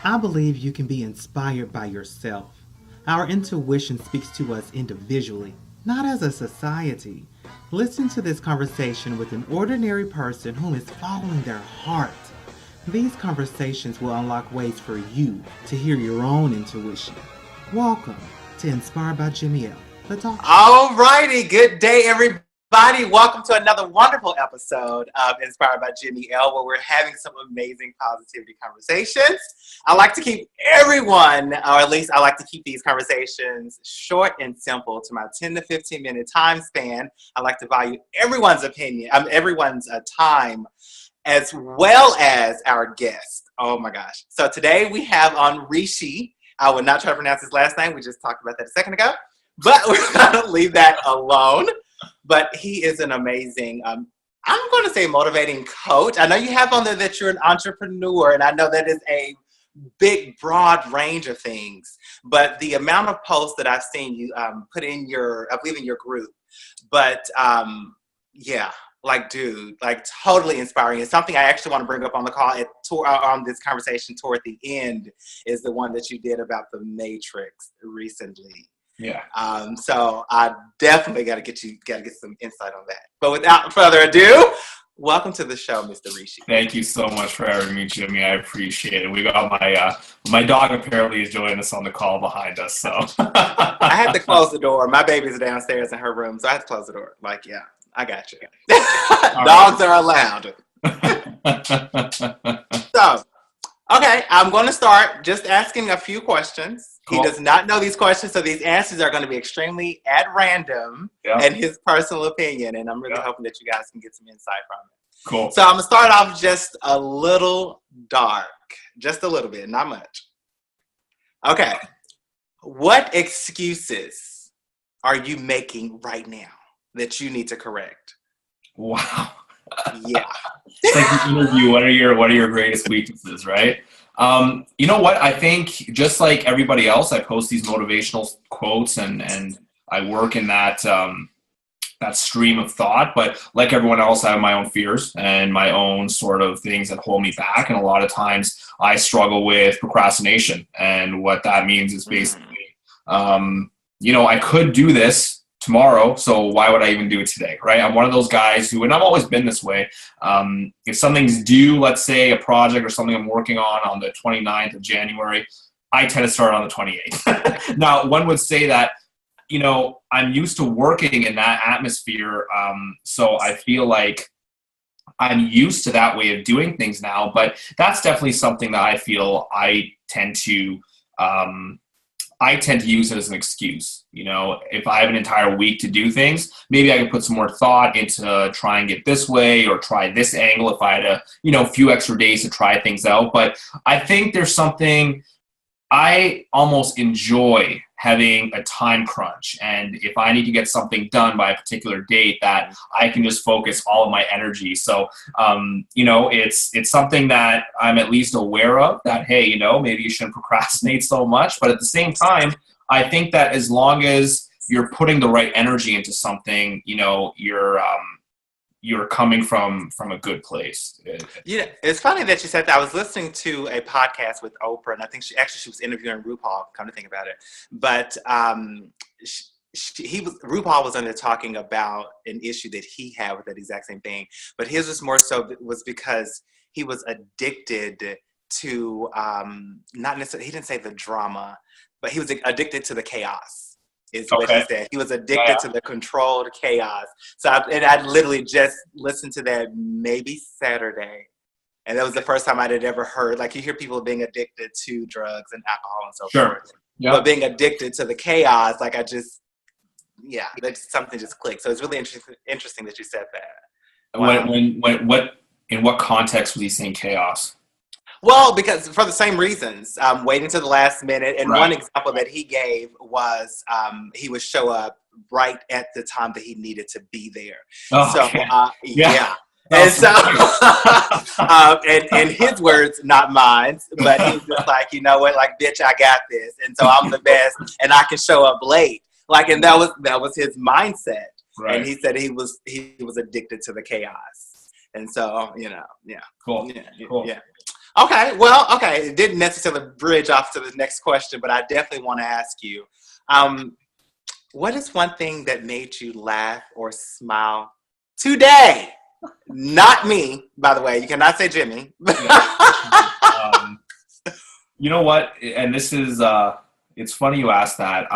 I believe you can be inspired by yourself. Our intuition speaks to us individually, not as a society. Listen to this conversation with an ordinary person whom is following their heart. These conversations will unlock ways for you to hear your own intuition. Welcome to Inspired by Jimmy L, the talk show. All righty. Good day, everybody. Welcome to another wonderful episode of Inspired by Jimmy L, where we're having some amazing positivity conversations. I like to keep everyone, or at least I like to keep these conversations short and simple to my 10 to 15 minute time span. I like to value everyone's opinion, everyone's time, as well as our guest. Oh my gosh. So today we have on Rishi. I would not try to pronounce his last name. We just talked about that a second ago, but we're going to leave that alone. But he is an amazing, I'm going to say motivating coach. I know you have on there that you're an entrepreneur, and I know that is a big, broad range of things. But the amount of posts that I've seen you put in your, I believe in your group, but yeah, like, dude, like totally inspiring. It's something I actually want to bring up on the call on this conversation toward the end is the one that you did about the Matrix recently. Yeah. So I definitely got to get some insight on that. But without further ado, welcome to the show, Mr. Rishi. Thank you so much for having me, Jimmy. I appreciate it. We got my dog apparently is joining us on the call behind us. So I had to close the door. My baby's downstairs in her room, so I had to close the door. Like, yeah, I got you. Dogs are allowed. So, okay, I'm going to start just asking a few questions. Cool. He does not know these questions, so these answers are going to be extremely at random and his personal opinion, and I'm really hoping that you guys can get some insight from it. Cool. So I'm going to start off just a little dark, just a little bit, not much. Okay. What excuses are you making right now that you need to correct? Wow. Yeah. It's like the interview. What are your greatest weaknesses, right? You know what? I think just like everybody else, I post these motivational quotes and I work in that stream of thought. But like everyone else, I have my own fears and my own sort of things that hold me back. And a lot of times I struggle with procrastination. And what that means is basically, I could do this tomorrow, so why would I even do it today, right? I'm one of those guys who, and I've always been this way, if something's due, let's say a project or something I'm working on the 29th of January, I tend to start on the 28th. Now, one would say that, I'm used to working in that atmosphere, so I feel like I'm used to that way of doing things now, but that's definitely something that I feel I tend to use it as an excuse. If I have an entire week to do things, maybe I can put some more thought into try and get this way or try this angle if I had a few extra days to try things out. But I think there's something I almost enjoy having a time crunch. And if I need to get something done by a particular date, that I can just focus all of my energy. So, it's something that I'm at least aware of that, hey, maybe you shouldn't procrastinate so much. But at the same time, I think that as long as you're putting the right energy into something, you're coming from a good place. Yeah, it's funny that you said that. I was listening to a podcast with Oprah, and I think she was interviewing RuPaul, come to think about it. But RuPaul was under talking about an issue that he had with that exact same thing. But his was more so was because he was addicted to, not necessarily, he didn't say the drama, but he was addicted to the chaos. Is what he said. He was addicted to the controlled chaos. So I literally just listened to that maybe Saturday. And that was the first time I had ever heard, like you hear people being addicted to drugs and alcohol and so forth. Yep. But being addicted to the chaos, like something just clicked. So it's really interesting that you said that. Wow. In what context was he saying chaos? Well, because for the same reasons, waiting to the last minute. And one example that he gave was he would show up right at the time that he needed to be there. Oh, so, okay. Yeah. And so, and his words, not mine, but he was just like, you know what, like, bitch, I got this. And so I'm the best and I can show up late. Like, and that was his mindset. Right. And he said he was addicted to the chaos. And so, yeah. Cool. Yeah. Cool. Yeah. Okay. It didn't necessarily bridge off to the next question, but I definitely want to ask you, what is one thing that made you laugh or smile today? Not me, by the way. You cannot say Jimmy. You know what? And this is, it's funny you asked that.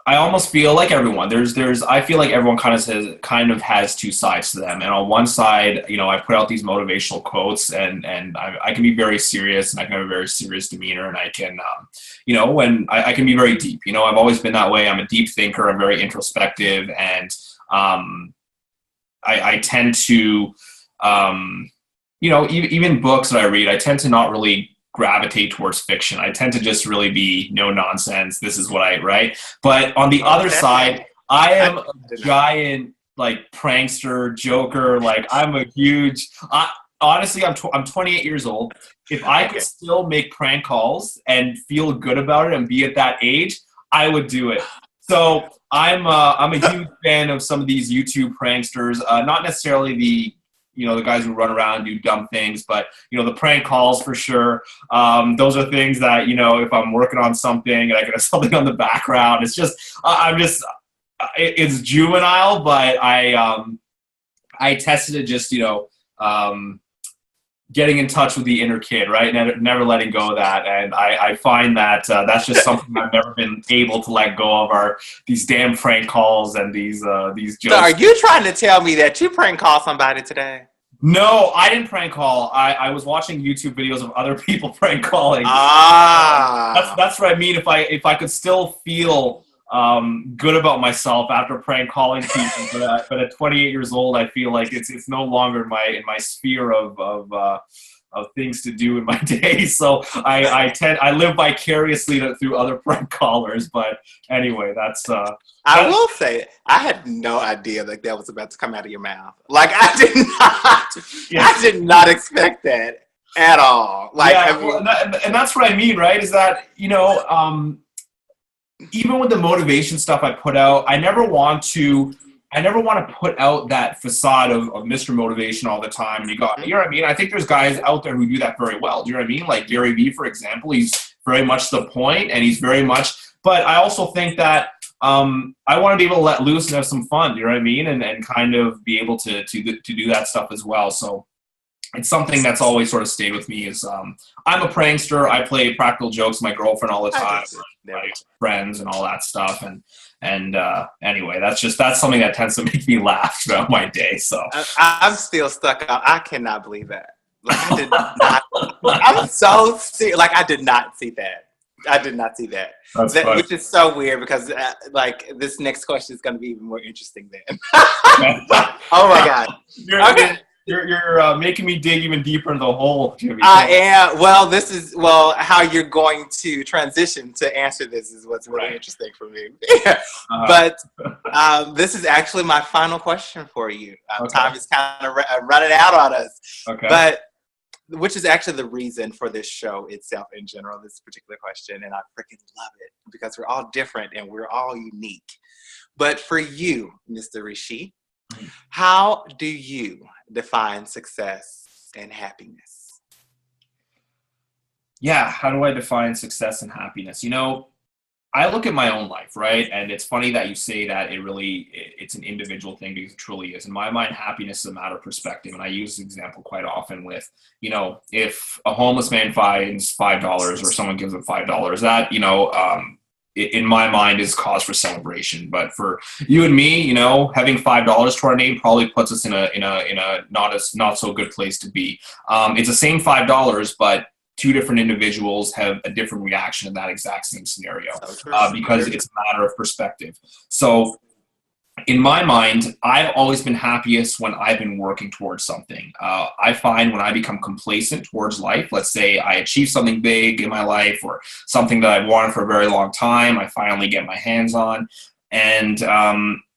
I almost feel like everyone. I feel like everyone kind of has two sides to them. And on one side, you know, I put out these motivational quotes, and I can be very serious, and I can have a very serious demeanor, and I can, you know, when I can be very deep. You know, I've always been that way. I'm a deep thinker. I'm very introspective, and I tend to, you know, even books that I read, I tend to not really gravitate towards fiction. I tend to just really be no nonsense. This is what right? But on the other side, I am a giant like prankster, joker. Like I'm a huge, honestly, I'm 28 years old. If I could still make prank calls and feel good about it and be at that age, I would do it. So I'm a huge fan of some of these YouTube pranksters, not necessarily the guys who run around and do dumb things, but, you know, the prank calls for sure. Those are things that, you know, if I'm working on something and I can have something on the background, it's just, it's juvenile, but I tested it just, you know, getting in touch with the inner kid, right? Never letting go of that. And I find that that's just something I've never been able to let go of, these damn prank calls and these jokes. So are you trying to tell me that you prank called somebody today? No, I didn't prank call. I was watching YouTube videos of other people prank calling. That's what I mean. If I could still feel good about myself after prank calling people, but at 28 years old, I feel like it's no longer in my sphere of things to do in my day. So I live vicariously through other prank callers. But anyway, I will say I had no idea that was about to come out of your mouth. Like I did not expect that at all. Like, and that's what I mean, right? Is that, you know, even with the motivation stuff I put out, I never want to put out that facade of Mr. Motivation all the time. And you know what I mean? I think there's guys out there who do that very well. Do you know what I mean? Like Gary Vee, for example, he's very much the point, and he's very much, but I also think that I want to be able to let loose and have some fun. Do you know what I mean? And kind of be able to do that stuff as well. So it's something that's always sort of stayed with me is I'm a prankster. I play practical jokes with my girlfriend all the time, my friends and all that stuff. And anyway, that's something that tends to make me laugh throughout my day. So I'm still stuck on. I cannot believe that. Like I did not. I'm so serious. Like I did not see that. I did not see that. Which is so weird because like this next question is going to be even more interesting then. Oh my God. You're making me dig even deeper into the hole, Jimmy. I am. Well, how you're going to transition to answer this is what's really interesting for me. But this is actually my final question for you. Time is kind of running out on us. Okay. But which is actually the reason for this show itself in general, this particular question. And I freaking love it because we're all different and we're all unique. But for you, Mr. Rishi, how do you define success and happiness? Yeah, how do I define success and happiness? You know, I look at my own life, right? And it's funny that you say that it's an individual thing because it truly is. In my mind, happiness is a matter of perspective. And I use this example quite often with, you know, if a homeless man finds $5 or someone gives him $5, that, you know, in my mind is cause for celebration. But for you and me, you know, having $5 to our name probably puts us in a not so good place to be. It's the same $5, but two different individuals have a different reaction to that exact same scenario because it's a matter of perspective. So in my mind, I've always been happiest when I've been working towards something. I find when I become complacent towards life, let's say I achieve something big in my life or something that I've wanted for a very long time, I finally get my hands on. And,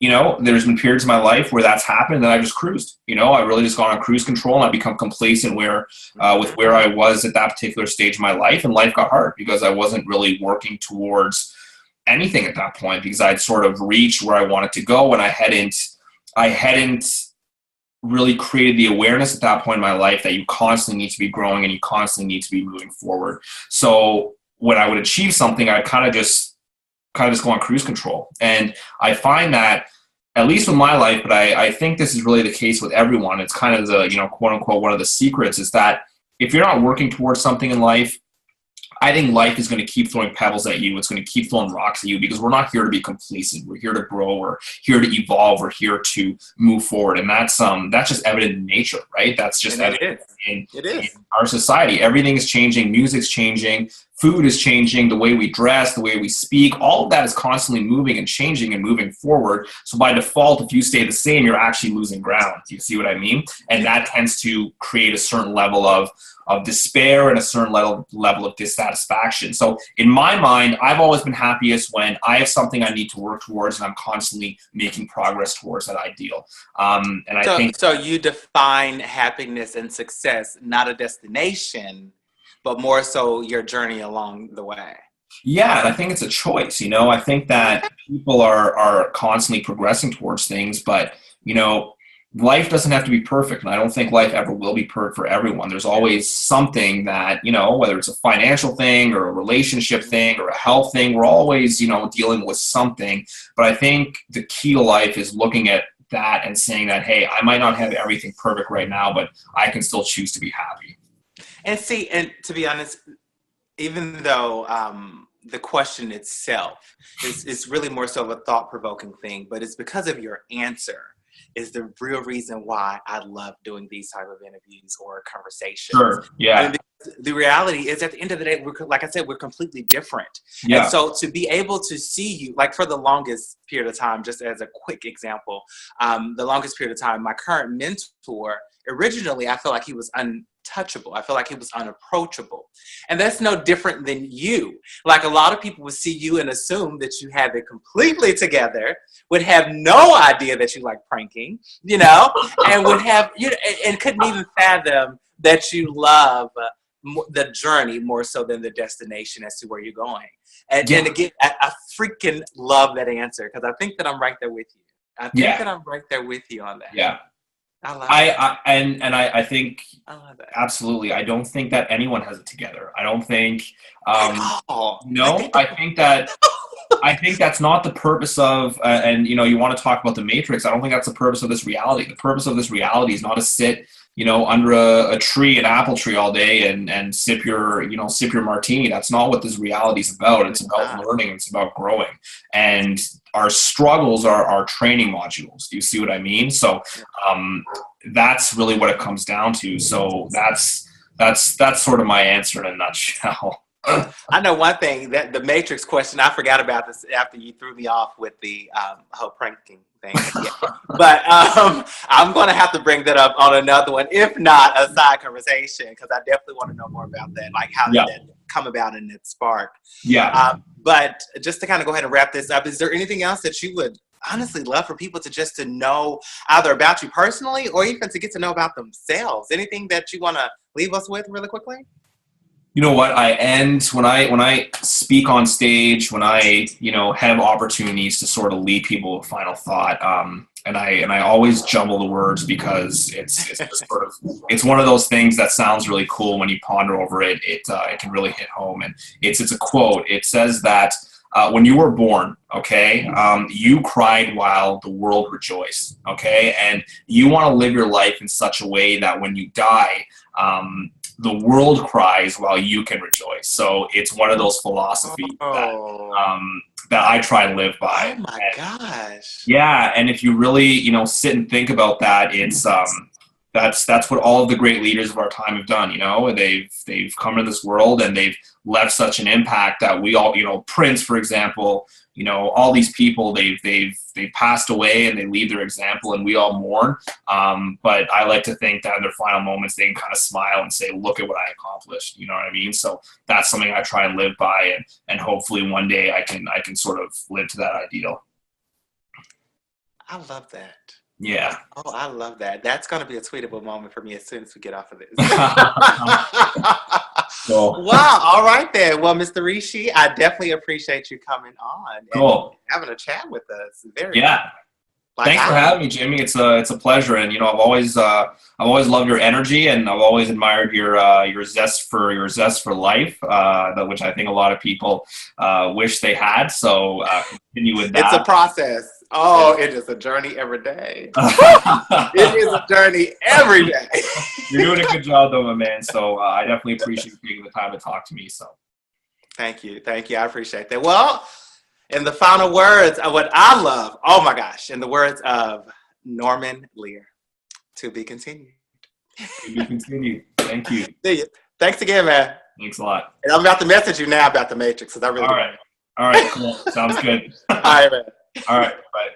you know, there's been periods in my life where that's happened and I just cruised. You know, I really just gone on cruise control and I become complacent with where I was at that particular stage of my life. And life got hard because I wasn't really working towards anything at that point because I'd sort of reached where I wanted to go and I hadn't really created the awareness at that point in my life that you constantly need to be growing and you constantly need to be moving forward. So when I would achieve something, I'd kind of just go on cruise control. And I find that, at least with my life, but I think this is really the case with everyone, it's kind of the, you know, quote unquote, one of the secrets is that if you're not working towards something in life, I think life is going to keep throwing pebbles at you. It's going to keep throwing rocks at you because we're not here to be complacent. We're here to grow. We're here to evolve. We're here to move forward. And that's just evident in nature, right? That's just evident in our society. Everything is changing. Music's changing. Food is changing. The way we dress, the way we speak, all of that is constantly moving and changing and moving forward. So by default, if you stay the same, you're actually losing ground. Do you see what I mean? And that tends to create a certain level of despair and a certain level of dissatisfaction. So in my mind, I've always been happiest when I have something I need to work towards and I'm constantly making progress towards that ideal. And I think so you define happiness and success, not a destination, but more so your journey along the way. Yeah, and I think it's a choice. You know, I think that people are constantly progressing towards things, but, you know, life doesn't have to be perfect, and I don't think life ever will be perfect for everyone. There's always something that, you know, whether it's a financial thing or a relationship thing or a health thing, we're always, you know, dealing with something. But I think the key to life is looking at that and saying that, hey, I might not have everything perfect right now, but I can still choose to be happy. And see, and to be honest, even though the question itself is really more so of a thought-provoking thing, but it's because of your answer is the real reason why I love doing these type of interviews or conversations. Sure. Yeah. And the reality is, at the end of the day, like I said, we're completely different. Yeah. And so to be able to see you, like for the longest period of time, just as a quick example, the longest period of time, my current mentor, originally, I felt like he was untouchable. I feel like he was unapproachable. And that's no different than you. Like a lot of people would see you and assume that you have it completely together, would have no idea that you like pranking, you know, and would have, you know, and couldn't even fathom that you love the journey more so than the destination as to where you're going. And again, I freaking love that answer because I think that I'm right there with you. I think that I'm right there with you on that. Yeah. I think I love that. Absolutely. I don't think that anyone has it together. I don't think no. I think that's not the purpose of and you know, you want to talk about the Matrix. I don't think that's the purpose of this reality. The purpose of this reality is not to sit, you know, under a tree, an apple tree all day and sip your martini. That's not what this reality is about. It's about learning. It's about growing. And our struggles are our training modules. Do you see what I mean? So that's really what it comes down to. So that's sort of my answer in a nutshell. I know one thing, that the Matrix question, I forgot about this after you threw me off with the whole pranking thing. Yeah. But I'm going to have to bring that up on another one, if not a side conversation, because I definitely want to know more about that. Like, how did that come about in that spark? Yeah. But just to kind of go ahead and wrap this up, is there anything else that you would honestly love for people to know either about you personally or even to get to know about themselves? Anything that you want to leave us with really quickly? You know what? I end when I speak on stage, when I, you know, have opportunities to sort of leave people with final thought. And I always jumble the words because it's just sort of, it's one of those things that sounds really cool when you ponder over it. It can really hit home. And it's a quote. It says that when you were born, okay, you cried while the world rejoiced, okay, and you want to live your life in such a way that when you die, the world cries while you can rejoice. So it's one of those philosophies that I try and live by. Oh my gosh. Yeah, and if you really, you know, sit and think about that, it's that's what all of the great leaders of our time have done. You know, they've come to this world and they've left such an impact that we all, you know, Prince, for example, you know, all these people, they've passed away and they leave their example and we all mourn. But I like to think that in their final moments, they can kind of smile and say, look at what I accomplished. You know what I mean? So that's something I try and live by, and hopefully one day I can sort of live to that ideal. I love that. Yeah. Oh, I love that. That's going to be a tweetable moment for me as soon as we get off of this. Cool. Wow. All right then. Well, Mr. Rishi, I definitely appreciate you coming on and having a chat with us. Very Thanks for having me, Jimmy. It's a pleasure, and I've always loved your energy, and I've always admired your zest for life, which I think a lot of people wish they had. So continue with that. It's a process. Oh, it is a journey every day. It is a journey every day. You're doing a good job, though, my man. So I definitely appreciate you taking the time to talk to me. So thank you. I appreciate that. Well, in the final words of what I love, oh my gosh, in the words of Norman Lear, to be continued. To be continued. Thank you. See you. Thanks again, man. Thanks a lot. And I'm about to message you now about the Matrix because I really. All right. Cool. Sounds good. All right, man. All right. Bye.